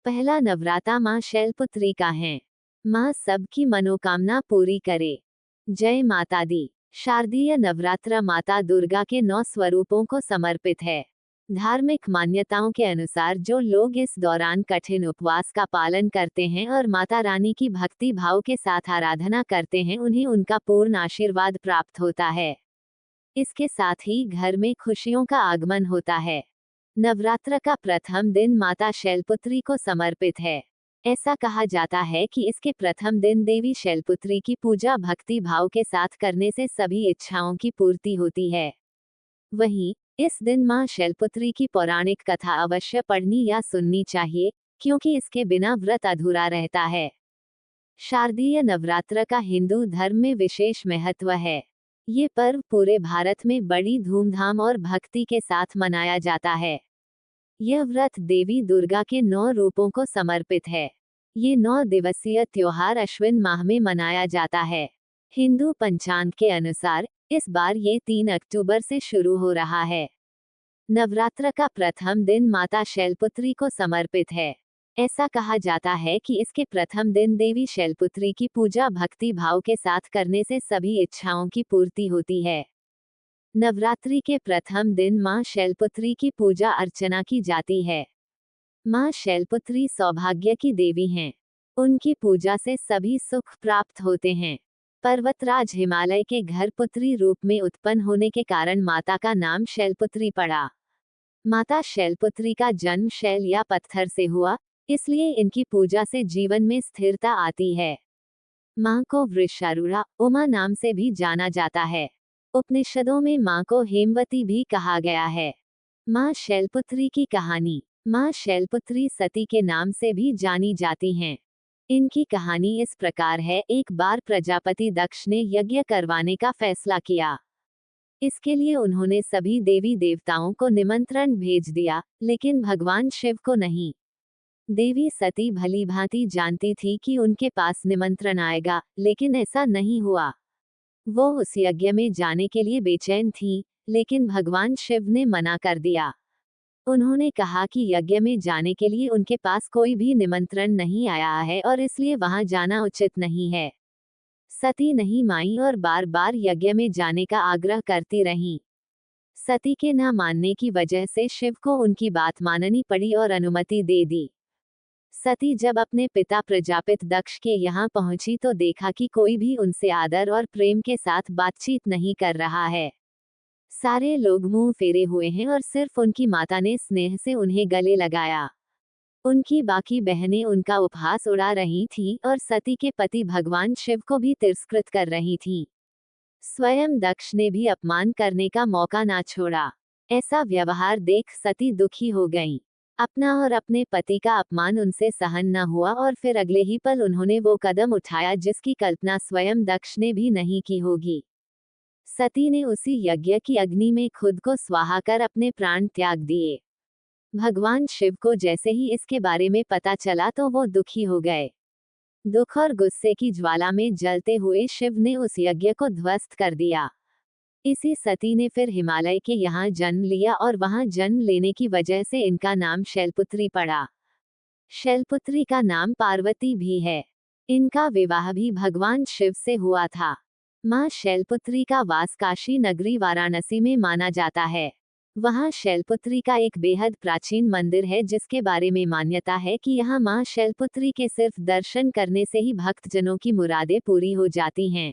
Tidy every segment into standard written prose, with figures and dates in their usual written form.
पहला नवराता माँ शैलपुत्री का है। माँ सबकी मनोकामना पूरी करे। जय माता दी। शारदीय नवरात्र माता दुर्गा के 9 स्वरूपों को समर्पित है। धार्मिक मान्यताओं के अनुसार जो लोग इस दौरान कठिन उपवास का पालन करते हैं और माता रानी की भक्ति भाव के साथ आराधना करते हैं, उन्हें उनका पूर्ण आशीर्वाद प्राप्त होता है। इसके साथ ही घर में खुशियों का आगमन होता है। नवरात्र का प्रथम दिन माता शैलपुत्री को समर्पित है। ऐसा कहा जाता है कि इसके प्रथम दिन देवी शैलपुत्री की पूजा भक्ति भाव के साथ करने से सभी इच्छाओं की पूर्ति होती है। वहीं इस दिन मां शैलपुत्री की पौराणिक कथा अवश्य पढ़नी या सुननी चाहिए, क्योंकि इसके बिना व्रत अधूरा रहता है। शारदीय नवरात्र का हिंदू धर्म में विशेष महत्व है। ये पर्व पूरे भारत में बड़ी धूमधाम और भक्ति के साथ मनाया जाता है। यह व्रत देवी दुर्गा के 9 रूपों को समर्पित है। ये 9 दिवसीय त्योहार अश्विन माह में मनाया जाता है। हिंदू पंचांग के अनुसार इस बार ये 3 अक्टूबर से शुरू हो रहा है। नवरात्र का प्रथम दिन माता शैलपुत्री को समर्पित है। ऐसा कहा जाता है कि इसके प्रथम दिन देवी शैलपुत्री की पूजा भक्ति भाव के साथ करने से सभी इच्छाओं की पूर्ति होती है। नवरात्रि के प्रथम दिन मां शैलपुत्री की पूजा अर्चना की जाती है। मां शैलपुत्री सौभाग्य की देवी हैं। उनकी पूजा से सभी सुख प्राप्त होते हैं। पर्वतराज हिमालय के घर पुत्री रूप में उत्पन्न होने के कारण माता का नाम शैलपुत्री पड़ा। माता शैलपुत्री का जन्म शैल या पत्थर से हुआ, इसलिए इनकी पूजा से जीवन में स्थिरता आती है। मां को वृषारूढ़ा उमा नाम से भी जाना जाता है। उपनिषदों में मां को हेमवती भी कहा गया है। मां शैलपुत्री की कहानी। मां शैलपुत्री सती के नाम से भी जानी जाती हैं। इनकी कहानी इस प्रकार है। एक बार प्रजापति दक्ष ने यज्ञ करवाने का फैसला किया। इसके लिए उन्होंने सभी देवी देवताओं को निमंत्रण भेज दिया, लेकिन भगवान शिव को नहीं। देवी सती भली भांति जानती थी कि उनके पास निमंत्रण आएगा, लेकिन ऐसा नहीं हुआ। वो उस यज्ञ में जाने के लिए बेचैन थी, लेकिन भगवान शिव ने मना कर दिया। उन्होंने कहा कि यज्ञ में जाने के लिए उनके पास कोई भी निमंत्रण नहीं आया है और इसलिए वहां जाना उचित नहीं है। सती नहीं मानी और बार बार यज्ञ में जाने का आग्रह करती रहीं। सती के न मानने की वजह से शिव को उनकी बात माननी पड़ी और अनुमति दे दी। सती जब अपने पिता प्रजापित दक्ष के यहाँ पहुंची तो देखा कि कोई भी उनसे आदर और प्रेम के साथ बातचीत नहीं कर रहा है। सारे लोग मुंह फेरे हुए हैं और सिर्फ उनकी माता ने स्नेह से उन्हें गले लगाया। उनकी बाकी बहनें उनका उपहास उड़ा रही थीं और सती के पति भगवान शिव को भी तिरस्कृत कर रही थीं। स्वयं दक्ष ने भी अपमान करने का मौका ना छोड़ा। ऐसा व्यवहार देख सती दुखी हो गईं। अपना और अपने पति का अपमान उनसे सहन न हुआ और फिर अगले ही पल उन्होंने वो कदम उठाया जिसकी कल्पना स्वयं दक्ष ने भी नहीं की होगी। सती ने उसी यज्ञ की अग्नि में खुद को स्वाहा कर अपने प्राण त्याग दिए। भगवान शिव को जैसे ही इसके बारे में पता चला तो वो दुखी हो गए। दुख और गुस्से की ज्वाला में जलते हुए शिव ने उस यज्ञ को ध्वस्त कर दिया। इसी सती ने फिर हिमालय के यहाँ जन्म लिया और वहाँ जन्म लेने की वजह से इनका नाम शैलपुत्री पड़ा। शैलपुत्री का नाम पार्वती भी है। इनका विवाह भी भगवान शिव से हुआ था। मां शैलपुत्री का वास काशी नगरी वाराणसी में माना जाता है। वहाँ शैलपुत्री का एक बेहद प्राचीन मंदिर है जिसके बारे में मान्यता है कि यहाँ मां शैलपुत्री के सिर्फ दर्शन करने से ही भक्तजनों की मुरादें पूरी हो जाती हैं।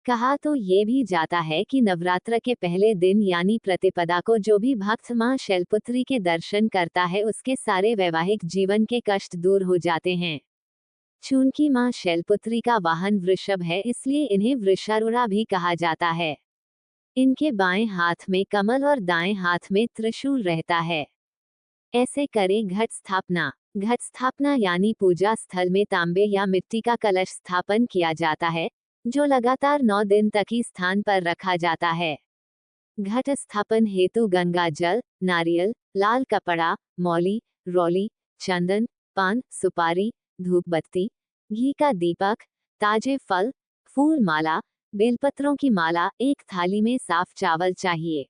कहा तो ये भी जाता है कि नवरात्र के पहले दिन यानी प्रतिपदा को जो भी भक्त मां शैलपुत्री के दर्शन करता है उसके सारे वैवाहिक जीवन के कष्ट दूर हो जाते हैं। चूंकि मां शैलपुत्री का वाहन वृषभ है, इसलिए इन्हें वृषारूढ़ा भी कहा जाता है। इनके बाएं हाथ में कमल और दाएं हाथ में त्रिशूल रहता है। ऐसे करें घट स्थापना। घट स्थापना यानी पूजा स्थल में तांबे या मिट्टी का कलश स्थापन किया जाता है, जो लगातार 9 दिन तक ही स्थान पर रखा जाता है। घट स्थापन हेतु गंगा जल, नारियल, लाल कपड़ा, मौली, रौली, चंदन, पान, सुपारी, धूपबत्ती, घी का दीपक, ताजे फल, फूल माला, बेलपत्रों की माला, एक थाली में साफ चावल चाहिए।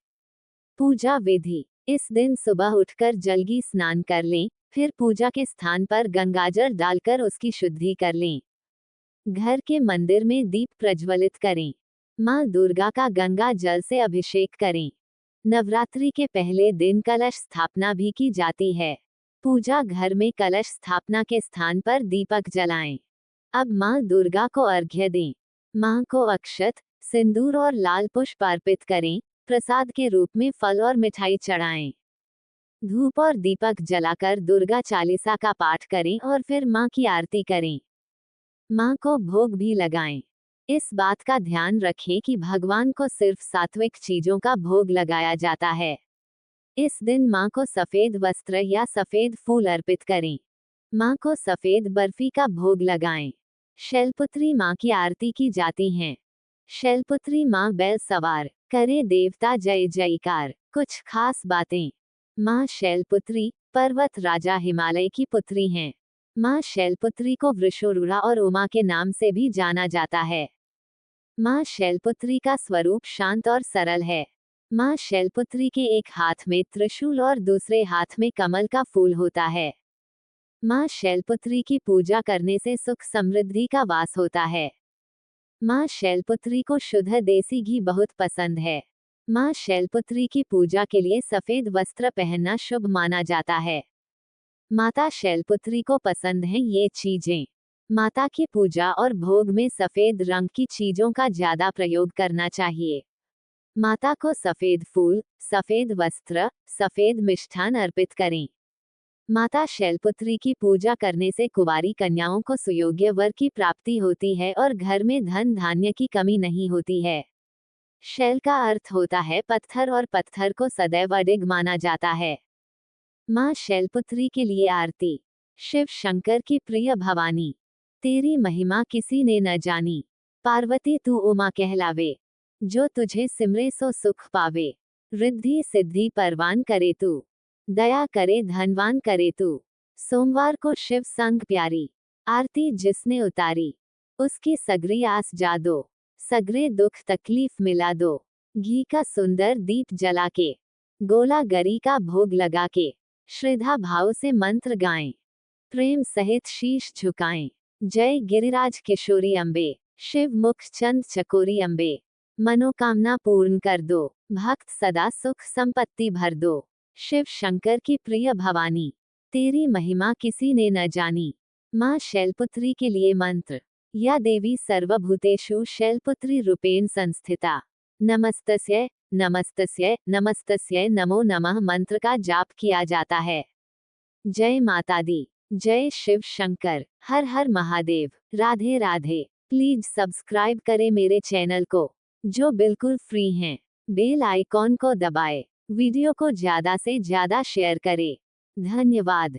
पूजा विधि। इस दिन सुबह उठकर जल्दी स्नान कर लें, फिर पूजा के स्थान पर गंगाजल डालकर उसकी शुद्धि कर लें। घर के मंदिर में दीप प्रज्वलित करें। माँ दुर्गा का गंगा जल से अभिषेक करें। नवरात्रि के पहले दिन कलश स्थापना भी की जाती है। पूजा घर में कलश स्थापना के स्थान पर दीपक जलाएं। अब माँ दुर्गा को अर्घ्य दें। माँ को अक्षत, सिंदूर और लाल पुष्प अर्पित करें। प्रसाद के रूप में फल और मिठाई चढ़ाएं। धूप और दीपक जलाकर दुर्गा चालीसा का पाठ करें और फिर माँ की आरती करें। माँ को भोग भी लगाएं। इस बात का ध्यान रखें कि भगवान को सिर्फ सात्विक चीजों का भोग लगाया जाता है। इस दिन माँ को सफेद वस्त्र या सफेद फूल अर्पित करें। माँ को सफेद बर्फी का भोग लगाएं। शैलपुत्री माँ की आरती की जाती है। शैलपुत्री माँ बैल सवार, करे देवता जय जयकार। कुछ खास बातें। माँ शैलपुत्री पर्वत राजा हिमालय की पुत्री हैं। माँ शैलपुत्री को वृषोरुरा और उमा के नाम से भी जाना जाता है। माँ शैलपुत्री का स्वरूप शांत और सरल है। माँ शैलपुत्री के एक हाथ में त्रिशूल और दूसरे हाथ में कमल का फूल होता है। माँ शैलपुत्री की पूजा करने से सुख समृद्धि का वास होता है। माँ शैलपुत्री को शुद्ध देसी घी बहुत पसंद है। माँ शैलपुत्री की पूजा के लिए सफेद वस्त्र पहनना शुभ माना जाता है। माता शैलपुत्री को पसंद हैं ये चीजें। माता की पूजा और भोग में सफेद रंग की चीजों का ज्यादा प्रयोग करना चाहिए। माता को सफेद फूल, सफेद वस्त्र, सफेद मिष्ठान अर्पित करें। माता शैलपुत्री की पूजा करने से कुंवारी कन्याओं को सुयोग्य वर की प्राप्ति होती है और घर में धन धान्य की कमी नहीं होती है। शैल का अर्थ होता है पत्थर और पत्थर को सदैव अडिग माना जाता है। माँ शैलपुत्री के लिए आरती। शिव शंकर की प्रिय भवानी, तेरी महिमा किसी ने न जानी। पार्वती तू उमा कहलावे, जो तुझे सिमरे सो सुख पावे। रिद्धि सिद्धि परवान करे तू, दया करे धनवान करे तू। सोमवार को शिव संग प्यारी, आरती जिसने उतारी, उसकी सगरी आस जा दो। सगरे दुख तकलीफ मिला दो। घी का सुंदर दीप जला के, गोला गरी का भोग लगा के, श्रद्धा भाव से मंत्र गाएं। प्रेम सहित शीश झुकाएं। जय गिरिराज किशोरी अम्बे, शिव मुख चंद चकोरी अम्बे। मनोकामना पूर्ण कर दो, भक्त सदा सुख संपत्ति भर दो। शिव शंकर की प्रिय भवानी, तेरी महिमा किसी ने न जानी। माँ शैलपुत्री के लिए मंत्र। या देवी सर्वभूतेषु शैलपुत्री रूपेण संस्थिता, नमस्तस्यै नमस्तस्यै नमस्तस्यै नमो नमः मंत्र का जाप किया जाता है। जय माता दी, जय शिव शंकर, हर हर महादेव, राधे राधे। प्लीज सब्सक्राइब करें मेरे चैनल को, जो बिल्कुल फ्री हैं। बेल आइकॉन को दबाएं। वीडियो को ज्यादा से ज्यादा शेयर करें। धन्यवाद।